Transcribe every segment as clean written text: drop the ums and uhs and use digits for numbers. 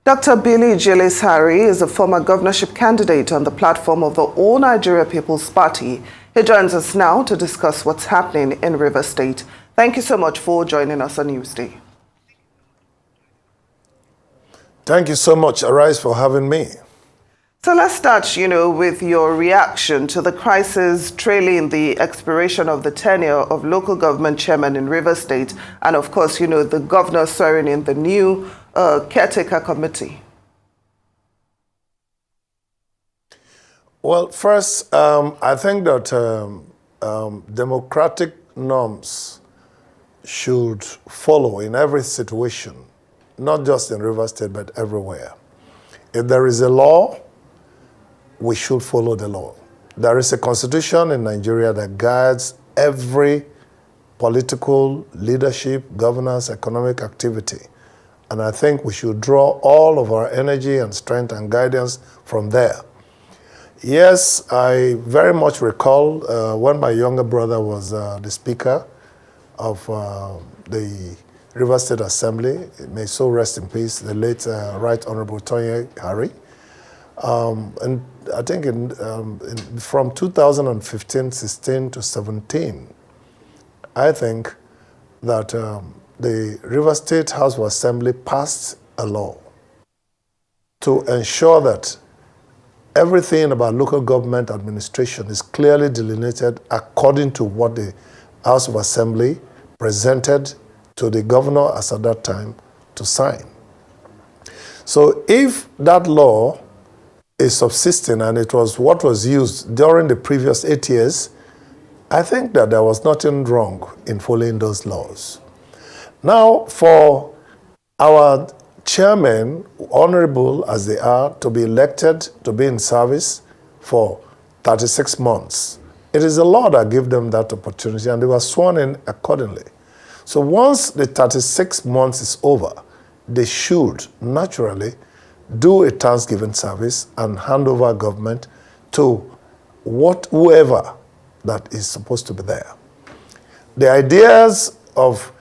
Dr. Billy Gillis-Harry is a former governorship candidate on the platform of the All Nigeria People's Party. He joins us now to discuss what's happening in Rivers State. Thank you so much for joining us on Newsday. Thank you so much, Arise, for having me. So let's start, with your reaction to the crisis trailing the expiration of the tenure of local government chairman in Rivers State, and of course, the governor swearing in the new caretaker committee. Well, first, I think that democratic norms should follow in every situation, not just in Rivers State, but everywhere. If there is a law, we should follow the law. There is a constitution in Nigeria that guides every political leadership, governance, economic activity. And I think we should draw all of our energy and strength and guidance from there. Yes, I very much recall when my younger brother was the speaker of the Rivers State Assembly, may so rest in peace, the late Right Honorable Gillis-Harry. And I think from 2015, 16 to 17, I think that the Rivers State House of Assembly passed a law to ensure that everything about local government administration is clearly delineated according to what the House of Assembly presented to the governor as at that time to sign. So if that law is subsisting, and it was what was used during the previous 8 years, I think that there was nothing wrong in following those laws. Now, for our chairmen, honorable as they are, to be elected to be in service for 36 months, it is the law that gave them that opportunity, and they were sworn in accordingly. So once the 36 months is over, they should naturally do a Thanksgiving service and hand over government to whoever that is supposed to be there. The ideas of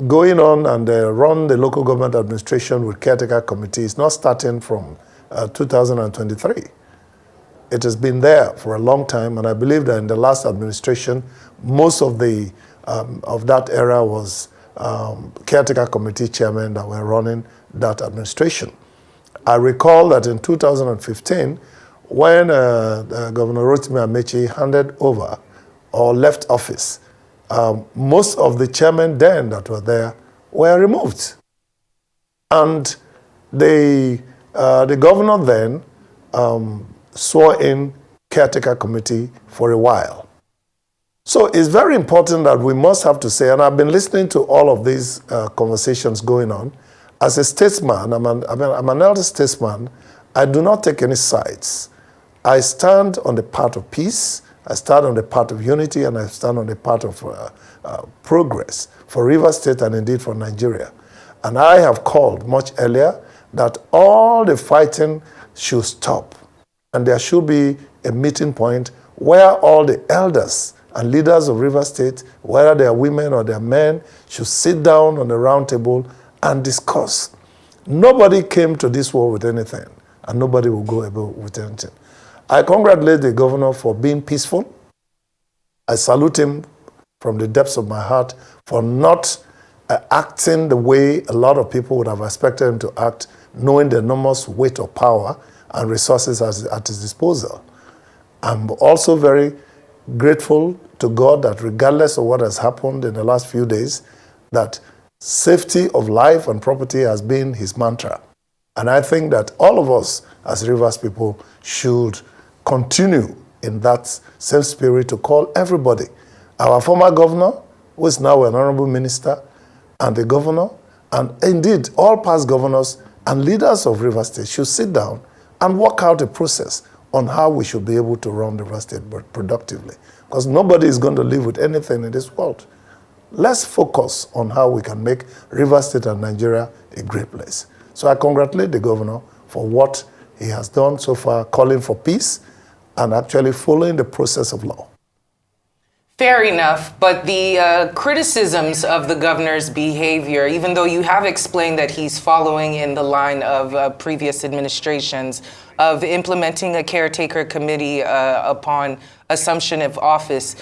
going on and run the local government administration with caretaker committee is not starting from 2023. It has been there for a long time, and I believe that in the last administration, most of the of that era was caretaker committee chairmen that were running that administration. I recall that in 2015, when Governor Rotimi Amechi handed over or left office, most of the chairmen then that were there were removed. And the governor then swore in caretaker committee for a while. So it's very important that we must have to say, and I've been listening to all of these conversations going on. As a statesman, I'm an elder statesman, I do not take any sides. I stand on the part of peace, I stand on the part of unity, and I stand on the part of progress for Rivers State and indeed for Nigeria. And I have called much earlier that all the fighting should stop. And there should be a meeting point where all the elders and leaders of Rivers State, whether they are women or they are men, should sit down on the round table and discuss. Nobody came to this war with anything, and nobody will go about with anything. I congratulate the governor for being peaceful. I salute him from the depths of my heart for not acting the way a lot of people would have expected him to act, knowing the enormous weight of power and resources at his disposal. I'm also very grateful to God that regardless of what has happened in the last few days, that safety of life and property has been his mantra. And I think that all of us as Rivers people should continue in that same spirit to call everybody. Our former governor, who is now an honorable minister, and the governor, and indeed all past governors and leaders of Rivers State should sit down and work out a process on how we should be able to run the Rivers State productively. Because nobody is going to live with anything in this world. Let's focus on how we can make Rivers State and Nigeria a great place. So I congratulate the governor for what he has done so far, calling for peace and actually following the process of law. Fair enough, but the criticisms of the governor's behavior, even though you have explained that he's following in the line of previous administrations of implementing a caretaker committee upon assumption of office,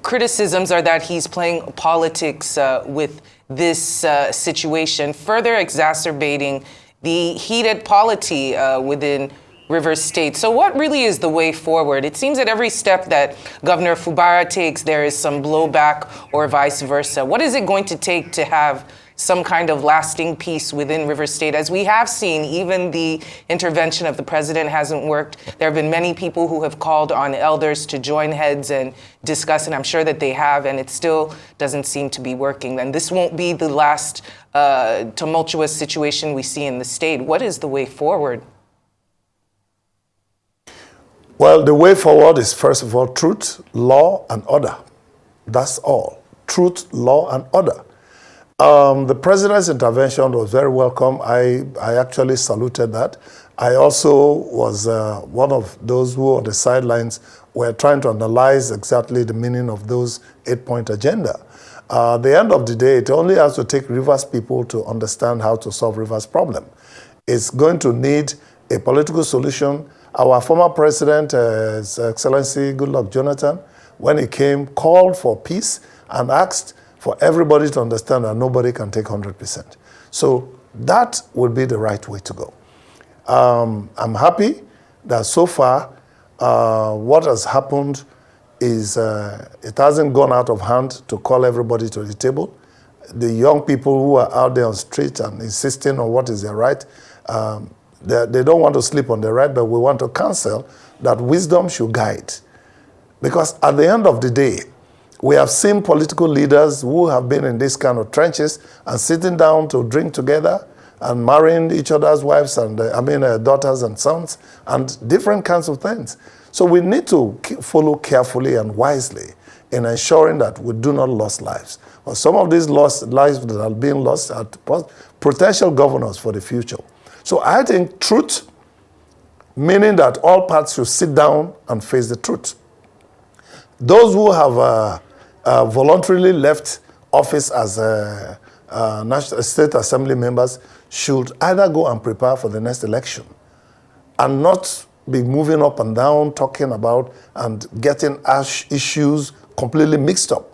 criticisms are that he's playing politics with this situation, further exacerbating the heated polity within Rivers State. So what really is the way forward? It seems that every step that Governor Fubara takes, there is some blowback or vice versa. What is it going to take to have some kind of lasting peace within Rivers State? As we have seen, even the intervention of the president hasn't worked. There have been many people who have called on elders to join heads and discuss, and I'm sure that they have, and it still doesn't seem to be working. And this won't be the last tumultuous situation we see in the state. What is the way forward? Well, the way forward is, first of all, truth, law, and order. That's all. Truth, law, and order. The president's intervention was very welcome. I actually saluted that. I also was one of those who on the sidelines were trying to analyze exactly the meaning of those 8-point agenda. At the end of the day, it only has to take Rivers people to understand how to solve Rivers' problem. It's going to need a political solution. Our former president, His Excellency Goodluck Jonathan, when he came, called for peace and asked for everybody to understand that nobody can take 100%. So that would be the right way to go. I'm happy that so far what has happened is it hasn't gone out of hand to call everybody to the table. The young people who are out there on the street and insisting on what is their right, they don't want to sleep on the right, but we want to counsel that wisdom should guide. Because at the end of the day, we have seen political leaders who have been in this kind of trenches and sitting down to drink together and marrying each other's wives and daughters and sons and different kinds of things. So we need to follow carefully and wisely in ensuring that we do not lose lives. Or some of these lost lives that are being lost are potential governors for the future. So I think truth, meaning that all parts should sit down and face the truth. Those who have voluntarily left office as National State Assembly members should either go and prepare for the next election and not be moving up and down, talking about and getting issues completely mixed up.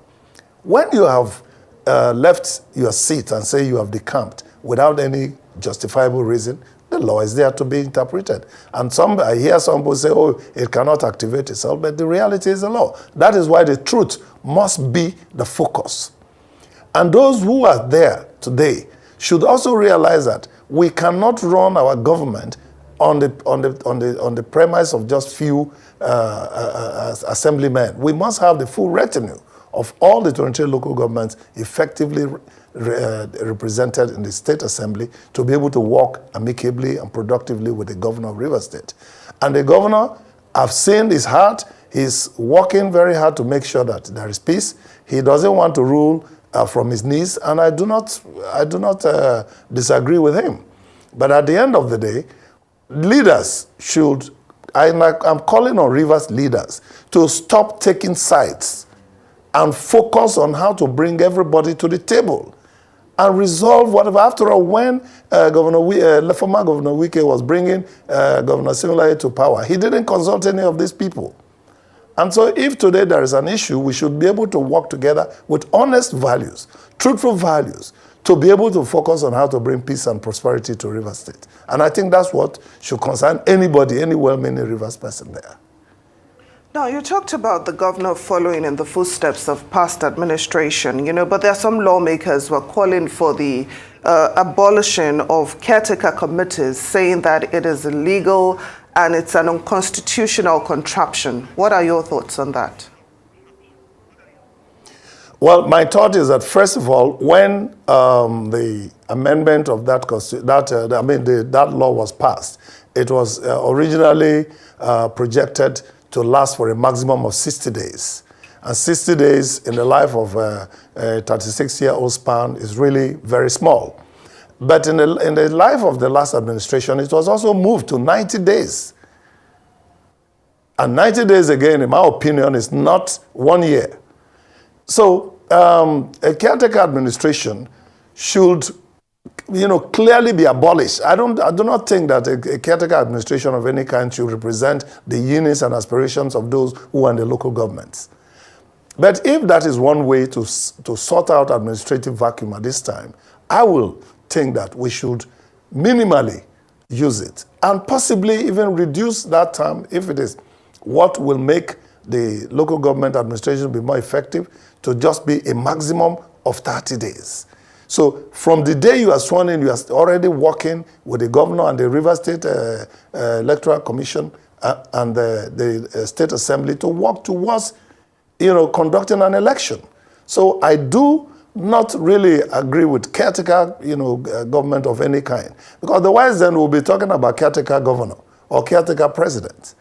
When you have left your seat and say you have decamped without any justifiable reason, the law is there to be interpreted. And I hear some people say, oh, it cannot activate itself, but the reality is the law. That is why the truth must be the focus. And those who are there today should also realize that we cannot run our government on the premise of just few assemblymen. We must have the full retinue of all the 23 local governments effectively represented in the State Assembly to be able to work amicably and productively with the governor of Rivers State. And the governor, I've seen his heart. He's working very hard to make sure that there is peace. He doesn't want to rule from his knees, and I do not disagree with him. But at the end of the day, leaders should, I'm calling on Rivers leaders to stop taking sides and focus on how to bring everybody to the table and resolve whatever. After all, when former Governor Wike was bringing Governor Similaye to power, he didn't consult any of these people. And so if today there is an issue, we should be able to work together with honest values, truthful values, to be able to focus on how to bring peace and prosperity to Rivers State. And I think that's what should concern anybody, any well-meaning Rivers person there. Now, you talked about the governor following in the footsteps of past administration, but there are some lawmakers who are calling for the abolition of caretaker committees, saying that it is illegal and it's an unconstitutional contraption. What are your thoughts on that? Well, my thought is that, first of all, when the amendment of that law was passed, it was originally projected to last for a maximum of 60 days. And 60 days in the life of a 36-year-old span is really very small. But in the life of the last administration, it was also moved to 90 days. And 90 days, again, in my opinion, is not 1 year. So a caretaker administration should, clearly be abolished. I do not think that a caretaker administration of any kind should represent the unions and aspirations of those who are in the local governments. But if that is one way to sort out administrative vacuum at this time, I will think that we should minimally use it and possibly even reduce that term if it is what will make the local government administration be more effective, to just be a maximum of 30 days. So from the day you are sworn in, you are already working with the governor and the River State Electoral Commission and the State Assembly to work towards, conducting an election. So I do not really agree with caretaker, government of any kind, because otherwise then we'll be talking about caretaker governor or caretaker president.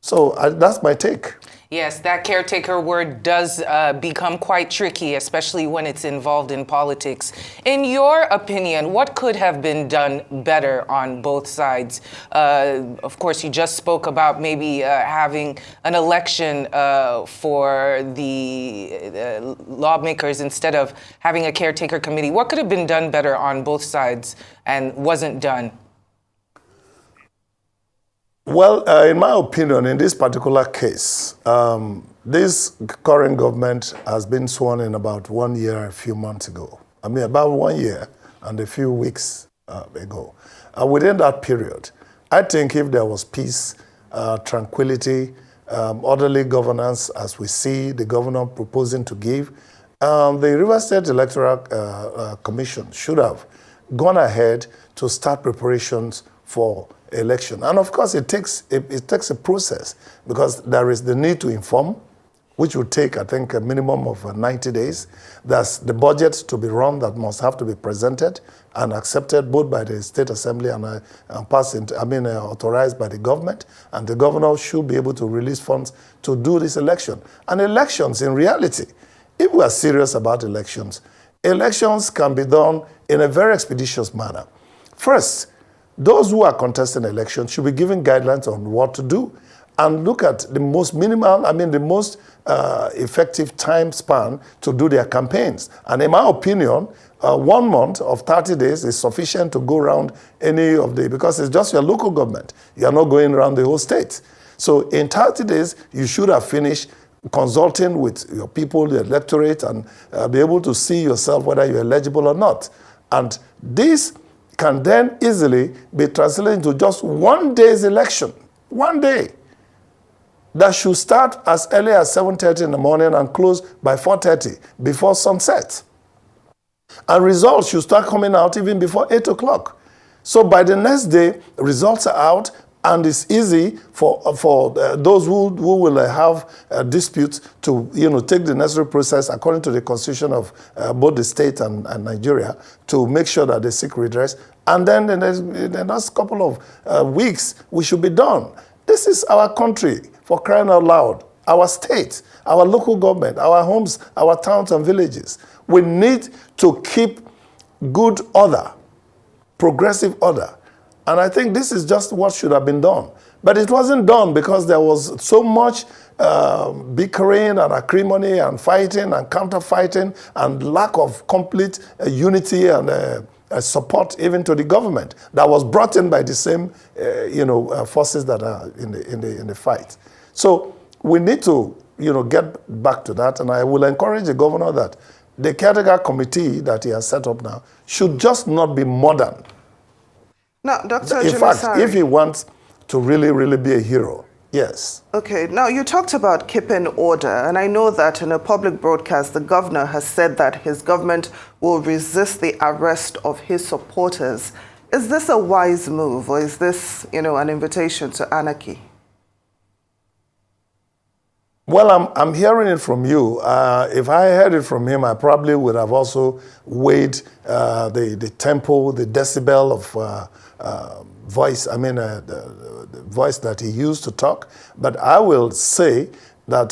So that's my take. Yes, that caretaker word does become quite tricky, especially when it's involved in politics. In your opinion, what could have been done better on both sides? Of course, you just spoke about maybe having an election for the lawmakers instead of having a caretaker committee. What could have been done better on both sides and wasn't done? Well, in my opinion, in this particular case, this current government has been sworn in about 1 year, a few months ago. I mean, about 1 year and a few weeks ago. Within that period, I think if there was peace, tranquility, orderly governance, as we see the governor proposing to give, the River State Electoral Commission should have gone ahead to start preparations for election. And of course, it takes a process, because there is the need to inform, which will take, I think, a minimum of 90 days. There's the budget to be run that must have to be presented and accepted both by the State Assembly and authorized by the government. And the governor should be able to release funds to do this election. And elections, in reality, if we are serious about elections can be done in a very expeditious manner. First, those who are contesting elections should be given guidelines on what to do and look at the most effective time span to do their campaigns. And in my opinion, 1 month of 30 days is sufficient to go around because it's just your local government. You're not going around the whole state. So in 30 days, you should have finished consulting with your people, the electorate, and be able to see yourself whether you're eligible or not. And this can then easily be translated into just 1 day's election. 1 day. That should start as early as 7:30 in the morning and close by 4:30, before sunset. And results should start coming out even before 8 o'clock. So by the next day, results are out, and it's easy for those who will have disputes to take the necessary process according to the constitution of both the state and Nigeria to make sure that they seek redress. And then in the next couple of weeks, we should be done. This is our country, for crying out loud. Our state, our local government, our homes, our towns and villages. We need to keep good order, progressive order. And I think this is just what should have been done. But it wasn't done because there was so much bickering and acrimony and fighting and counter-fighting and lack of complete unity and support even to the government that was brought in by the same forces that are in the fight. So we need to get back to that, and I will encourage the governor that the caretaker committee that he has set up now should just not be modern. Now, Dr. In fact, if he wants to really, really be a hero, yes. Okay, now you talked about keeping order, and I know that in a public broadcast, the governor has said that his government will resist the arrest of his supporters. Is this a wise move, or is this, an invitation to anarchy? Well, I'm hearing it from you. If I heard it from him, I probably would have also weighed the tempo, the decibel of voice, the voice that he used to talk. But I will say that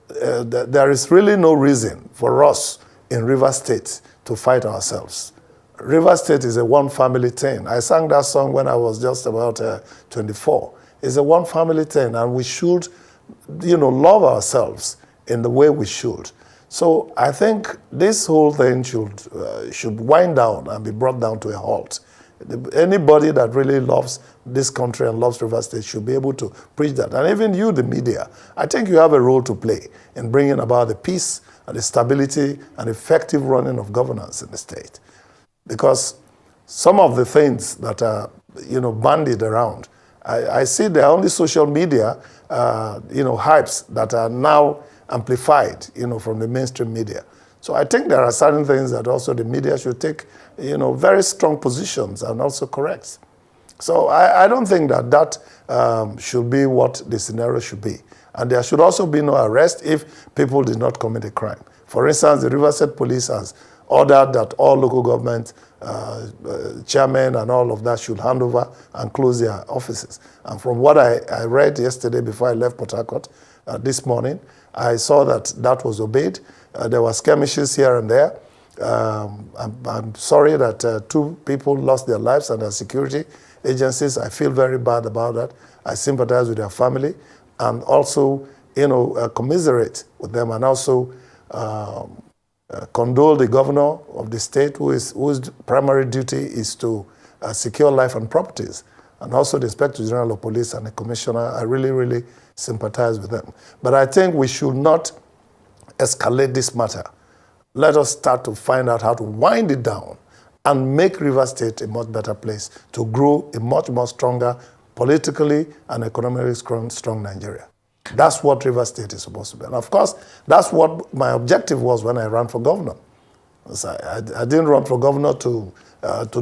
there is really no reason for us in River State to fight ourselves. River State is a one-family thing. I sang that song when I was just about 24. It's a one family thing, and we should, love ourselves in the way we should. So I think this whole thing should wind down and be brought down to a halt. Anybody that really loves this country and loves River State should be able to preach that. And even you, the media, I think you have a role to play in bringing about the peace and the stability and effective running of governance in the state. Because some of the things that are, bandied around, I see there are only social media, hypes that are now amplified, from the mainstream media. So I think there are certain things that also the media should take, very strong positions and also correct. So I don't think that should be what the scenario should be. And there should also be no arrest if people did not commit a crime. For instance, the River State Police has ordered that all local government chairmen and all of that should hand over and close their offices. And from what I read yesterday before I left Port Harcourt this morning, I saw that was obeyed. There were skirmishes here and there. I'm sorry that 2 people lost their lives and their security agencies. I feel very bad about that. I sympathize with their family and also, commiserate with them, and also condole the governor of the state whose primary duty is to secure life and properties, and also the Inspector General of Police and the Commissioner. I really, really sympathize with them. But I think we should not escalate this matter. Let us start to find out how to wind it down and make River State a much better place to grow a much more stronger, politically and economically strong Nigeria. That's what River State is supposed to be. And of course, that's what my objective was when I ran for governor. I didn't run for governor to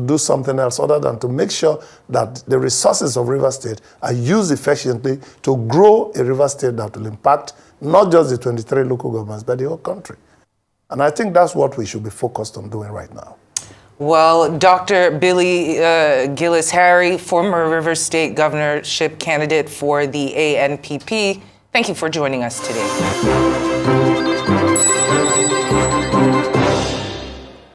do something else other than to make sure that the resources of River State are used efficiently to grow a River State that will impact not just the 23 local governments, but the whole country. And I think that's what we should be focused on doing right now. Well, Dr. Billy Gillis-Harry, former River State governorship candidate for the ANPP, thank you for joining us today.